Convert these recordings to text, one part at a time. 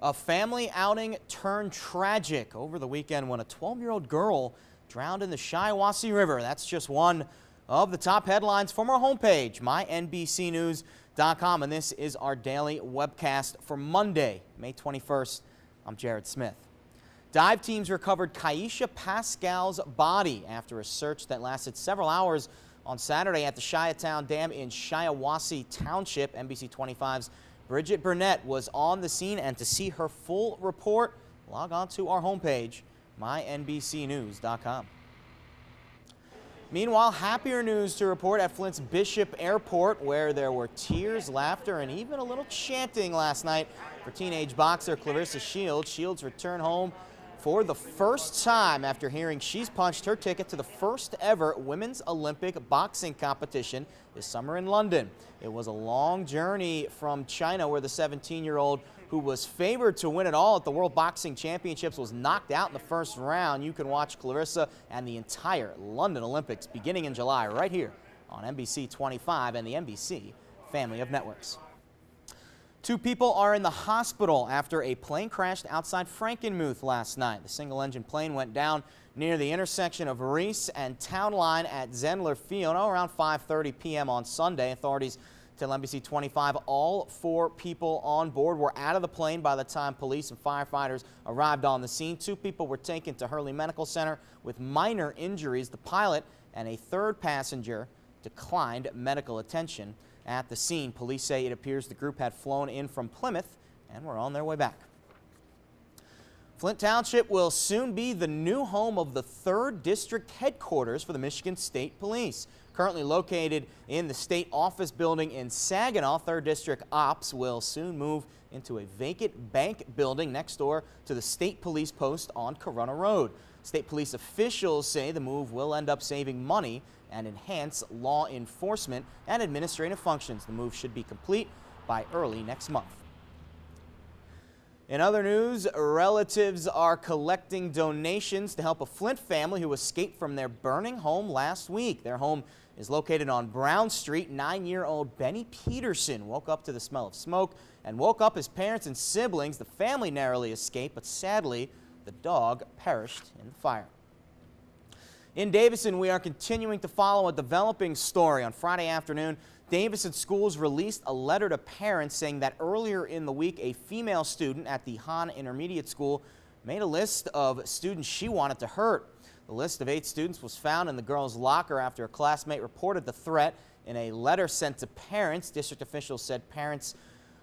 A family outing turned tragic over the weekend when a 12-year-old girl drowned in the Shiawassee River. That's just one of the top headlines from our homepage, mynbcnews.com, and this is our daily webcast for Monday, May 21st. I'm Jared Smith. Dive teams recovered Kyesha Pascal's body after a search that lasted several hours on Saturday at the Shiatown Dam in Shiawassee Township. NBC 25's Bridget Burnett was on the scene, and to see her full report, log on to our homepage, mynbcnews.com. Meanwhile, happier news to report at Flint's Bishop Airport, where there were tears, laughter, and even a little chanting last night for teenage boxer Clarissa Shields. Shields returned home for the first time after hearing she's punched her ticket to the first ever Women's Olympic boxing competition this summer in London. It was a long journey from China, where the 17-year-old who was favored to win it all at the World Boxing Championships was knocked out in the first round. You can watch Clarissa and the entire London Olympics beginning in July right here on NBC 25 and the NBC family of networks. 2 people are in the hospital after a plane crashed outside Frankenmuth last night. The single-engine plane went down near the intersection of Reese and Town Line at Zendler Field around 5:30 p.m. on Sunday. Authorities tell NBC 25 all 4 people on board were out of the plane by the time police and firefighters arrived on the scene. 2 people were taken to Hurley Medical Center with minor injuries. The pilot and a 3rd passenger declined medical attention at the scene. Police say it appears the group had flown in from Plymouth and were on their way back. Flint Township will soon be the new home of the 3rd District headquarters for the Michigan State Police. Currently located in the state office building in Saginaw, 3rd District Ops will soon move into a vacant bank building next door to the State Police Post on Corunna Road. State police officials say the move will end up saving money and enhance law enforcement and administrative functions. The move should be complete by early next month. In other news, relatives are collecting donations to help a Flint family who escaped from their burning home last week. Their home is located on Brown Street. 9-year-old Benny Peterson woke up to the smell of smoke and woke up his parents and siblings. The family narrowly escaped, but sadly, the dog perished in the fire. In Davidson, we are continuing to follow a developing story. On Friday afternoon, Davidson Schools released a letter to parents saying that earlier in the week, a female student at the Hahn Intermediate School made a list of students she wanted to hurt. The list of 8 students was found in the girl's locker after a classmate reported the threat in a letter sent to parents. District officials said parents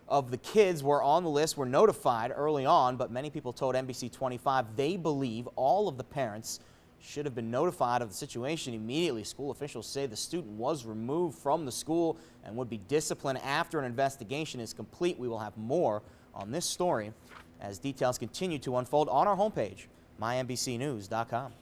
of the kids were on the list were notified early on, but many people told NBC 25 they believe all of the parents should have been notified of the situation immediately. School officials say the student was removed from the school and would be disciplined after an investigation is complete. We will have more on this story as details continue to unfold on our homepage, mynbcnews.com.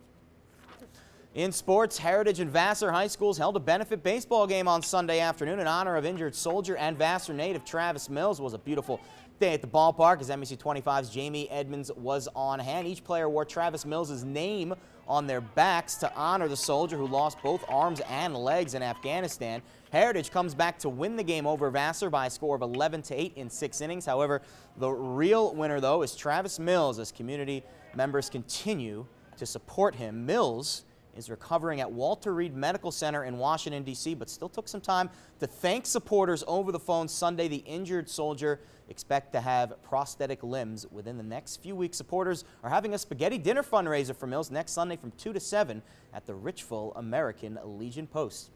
In sports, Heritage and Vassar High Schools held a benefit baseball game on Sunday afternoon in honor of injured soldier and Vassar native Travis Mills. It was a beautiful day at the ballpark as NBC 25's Jamie Edmonds was on hand. Each player wore Travis Mills' name on their backs to honor the soldier who lost both arms and legs in Afghanistan. Heritage comes back to win the game over Vassar by a score of 11-8 in 6 innings. However, the real winner, though, is Travis Mills as community members continue to support him. Mills is recovering at Walter Reed Medical Center in Washington, D.C., but still took some time to thank supporters over the phone Sunday. The injured soldier expect to have prosthetic limbs within the next few weeks. Supporters are having a spaghetti dinner fundraiser for Mills next Sunday from 2 to 7 at the Richville American Legion Post.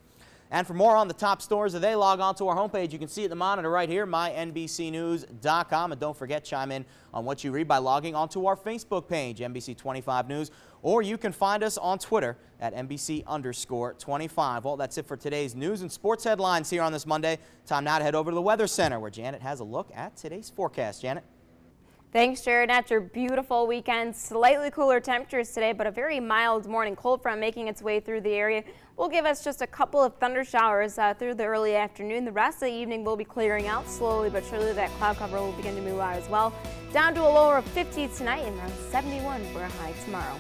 And for more on the top stories of the day, log on to our homepage. You can see it at the monitor right here, mynbcnews.com. And don't forget, chime in on what you read by logging onto our Facebook page, NBC 25 News, or you can find us on Twitter at NBC_25. Well, that's it for today's news and sports headlines here on this Monday. Time now to head over to the Weather Center, where Janet has a look at today's forecast. Janet? Thanks, Jared. After a beautiful weekend, slightly cooler temperatures today, but a very mild morning cold front making its way through the area will give us just a couple of thunder showers through the early afternoon. The rest of the evening will be clearing out slowly, but surely that cloud cover will begin to move out as well. Down to a lower of 50 tonight and around 71 for a high tomorrow.